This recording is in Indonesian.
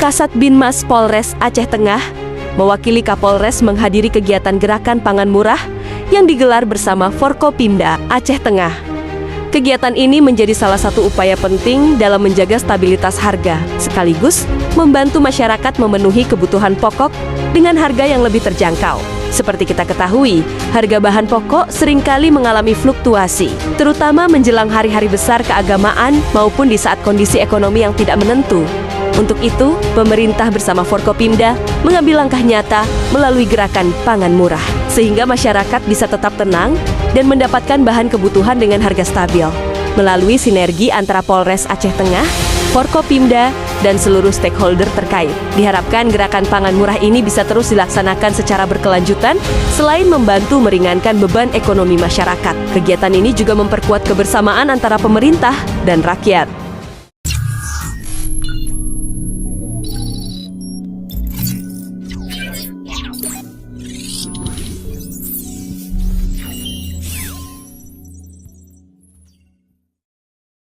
Kasat Binmas Polres Aceh Tengah mewakili Kapolres menghadiri kegiatan gerakan pangan murah yang digelar bersama Forkopimda Aceh Tengah. Kegiatan ini menjadi salah satu upaya penting dalam menjaga stabilitas harga, sekaligus membantu masyarakat memenuhi kebutuhan pokok dengan harga yang lebih terjangkau. Seperti kita ketahui, harga bahan pokok seringkali mengalami fluktuasi, terutama menjelang hari-hari besar keagamaan maupun di saat kondisi ekonomi yang tidak menentu. Untuk itu, pemerintah bersama Forkopimda mengambil langkah nyata melalui gerakan pangan murah, sehingga masyarakat bisa tetap tenang dan mendapatkan bahan kebutuhan dengan harga stabil. Melalui sinergi antara Polres Aceh Tengah, Forkopimda, dan seluruh stakeholder terkait, diharapkan gerakan pangan murah ini bisa terus dilaksanakan secara berkelanjutan selain membantu meringankan beban ekonomi masyarakat. Kegiatan ini juga memperkuat kebersamaan antara pemerintah dan rakyat.